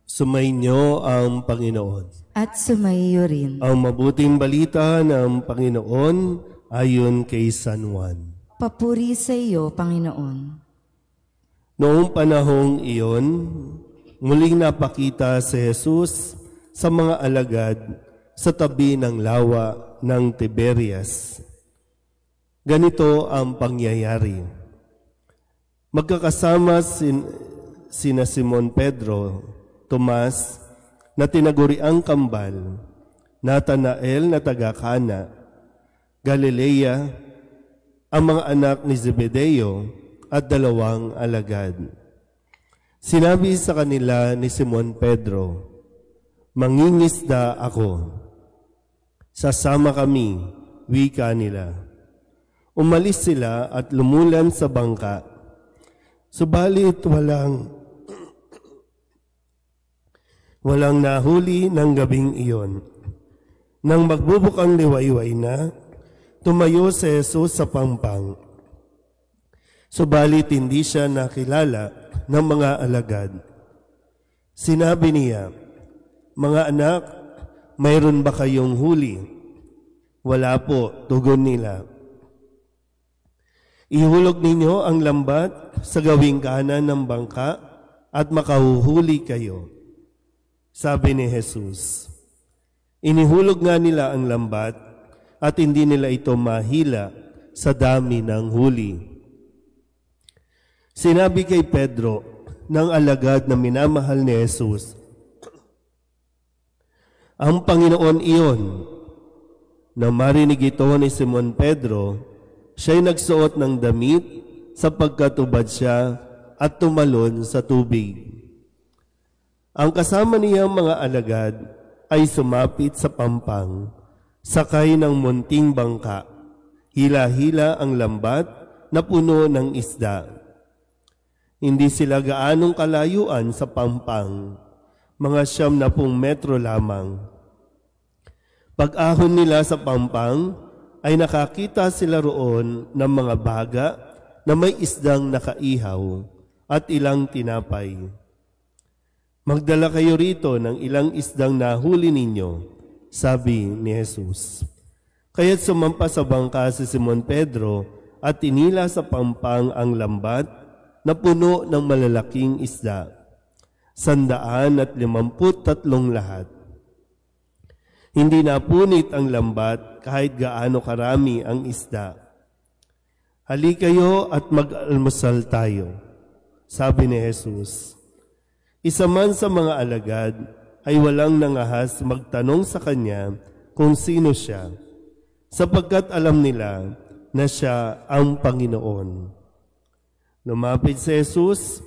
Sumainyo ang Panginoon. At sumaiyo rin. Ang mabuting balita ng Panginoon ayon kay San Juan. Papuri sa iyo, Panginoon. Noong panahong iyon, muling napakita si Jesus sa mga alagad sa tabi ng lawa ng Tiberias. Ganito ang pangyayari. Magkakasama sina Simon Pedro, Tomas na tinaguriang kambal, Natanael na taga-Kana, Galilea, ang mga anak ni Zebedeo at 2 alagad. Sinabi sa kanila ni Simon Pedro, "Mangingisda ako." "Sasama kami," wika nila. Umalis sila at lumulan sa bangka. Subalit walang nahuli ng gabing iyon. Nang magbubukang liwayway na, tumayo si Jesus sa pampang. Subalit hindi siya nakilala ng mga alagad. Sinabi niya, "Mga anak, mayroon ba kayong huli?" "Wala po," tugon nila. "Ihulog ninyo ang lambat sa gawing kanan ng bangka at makahuhuli kayo," sabi ni Jesus. Inihulog nga nila ang lambat at hindi nila ito mahila sa dami ng huli. Sinabi kay Pedro ng alagad na minamahal ni Jesus, "Ang Panginoon iyon." Na marinig ito ni Simon Pedro, siya'y nagsuot ng damit sapagkat ubad siya at tumalon sa tubig. Ang kasama niyang mga alagad ay sumapit sa pampang, sakay ng munting bangka, hila-hila ang lambat na puno ng isda. Hindi sila gaanong kalayuan sa pampang, mga 90 metro lamang. Pag-ahon nila sa pampang, ay nakakita sila roon ng mga baga na may isdang nakaihaw at ilang tinapay. "Magdala kayo rito ng ilang isdang nahuli ninyo," sabi ni Jesus. Kaya't sumampa sa bangka si Simon Pedro at tinila sa pampang ang lambat na puno ng malalaking isda, 153 lahat. Hindi napunit ang lambat kahit gaano karami ang isda. "Halika kayo at mag-almusal tayo," sabi ni Jesus. Isa man sa mga alagad ay walang nangahas magtanong sa kanya kung sino siya, sapagkat alam nila na siya ang Panginoon. Lumapit si Jesus,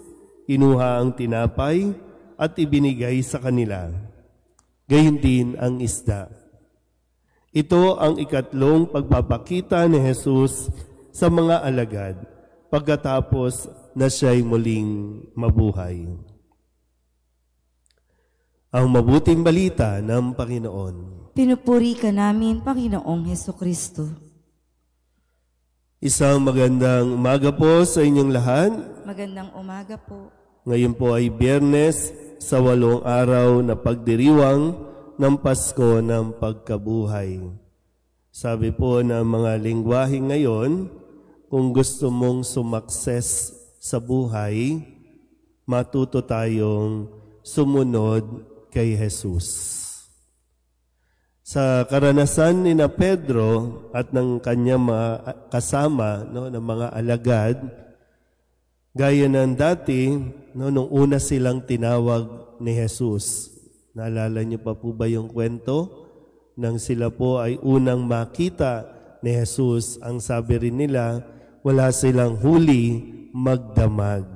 kinuha ang tinapay at ibinigay sa kanila. Gayon din ang isda. Ito ang ikatlong pagpapakita ni Jesus sa mga alagad pagkatapos na siya'y muling mabuhay. Ang mabuting balita ng Panginoon. Pinupuri ka namin, Panginoong Hesukristo. Isang magandang umaga po sa inyong lahat. Magandang umaga po. Ngayon po ay Biyernes sa 8 araw na pagdiriwang ng Pasko ng Pagkabuhay. Sabi po ng mga lingwahe ngayon, kung gusto mong sumakses sa buhay, matuto tayong sumunod kay Jesus. Sa karanasan ni na Pedro at ng kanyang mga kasama, ng mga alagad, gaya ng dati, nung una silang tinawag ni Jesus. Naalala niyo pa po ba yung kwento? Nang sila po ay unang makita ni Jesus, ang sabi rin nila, wala silang huli magdamag.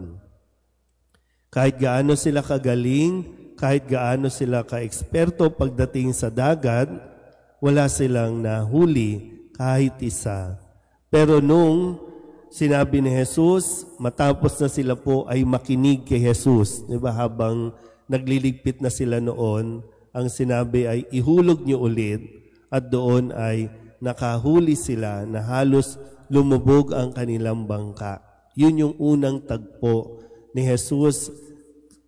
Kahit gaano sila kagaling, kahit gaano sila ka-eksperto pagdating sa dagat, wala silang nahuli kahit isa. Pero nung sinabi ni Jesus, matapos na sila po ay makinig kay Jesus, diba, habang nagliligpit na sila noon, ang sinabi ay ihulog niyo ulit, at doon ay nakahuli sila na halos lumubog ang kanilang bangka. Yun yung unang tagpo ni Jesus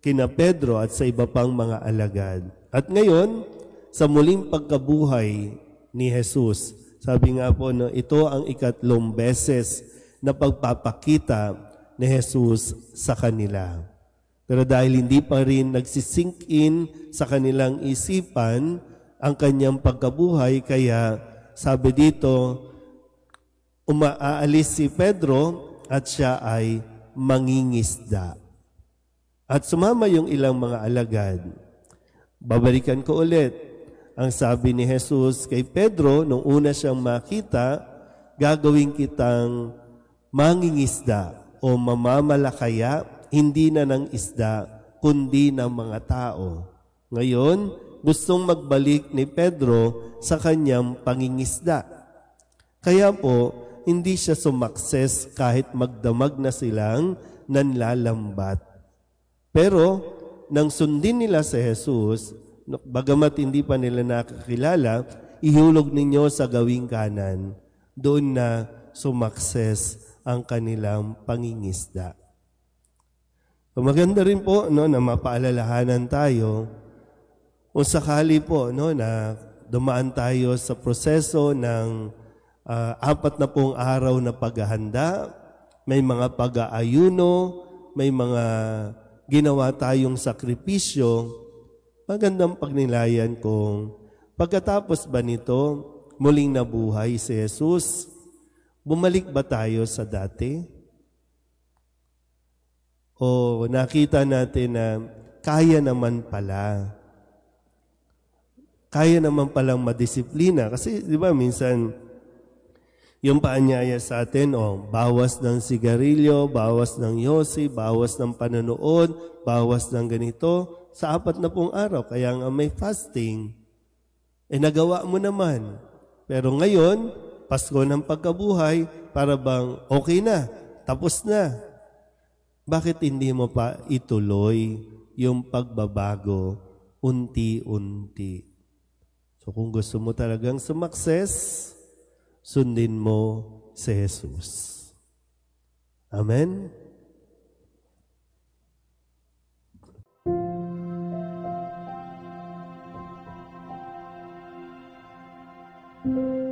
kina Pedro at sa iba pang mga alagad. At ngayon, sa muling pagkabuhay ni Jesus, sabi nga po, no, ito ang ikatlong beses na pagpapakita ni Jesus sa kanila. Pero dahil hindi pa rin nagsisink in sa kanilang isipan ang kanyang pagkabuhay, kaya sabi dito, umaalis si Pedro at siya ay mangingisda. At sumama yung ilang mga alagad. Babalikan ko ulit. Ang sabi ni Jesus kay Pedro, nung una siyang makita, gagawin kitang mangingisda o mamamalakaya, hindi na ng isda, kundi ng mga tao. Ngayon, gustong magbalik ni Pedro sa kanyang pangingisda. Kaya po, hindi siya sumakses kahit magdamag na silang nanlalambat. Pero, nang sundin nila si Jesus, bagamat hindi pa nila nakakilala, ihulog ninyo sa gawing kanan. Doon na sumakses ang kanilang pangingisda. Maganda rin po no, na mapaalalahanan tayo kung sakali po no, na dumaan tayo sa proseso ng 40 araw na paghahanda, may mga pag-aayuno, may mga ginawa tayong sakripisyo, magandang pagnilayan kung pagkatapos ba nito muling nabuhay si Jesus, bumalik ba tayo sa dati? O nakita natin na kaya naman palang madisiplina. Kasi di ba minsan yung paanyaya sa atin, bawas ng sigarilyo, bawas ng yosi, bawas ng panonood, bawas ng ganito, sa 40 araw. Kaya nga may fasting. Nagawa mo naman. Pero ngayon, Pasko ng pagkabuhay, para bang okay na, tapos na. Bakit hindi mo pa ituloy yung pagbabago unti-unti? So kung gusto mo talagang sumakses, sundin mo si Jesus. Amen? Thank you.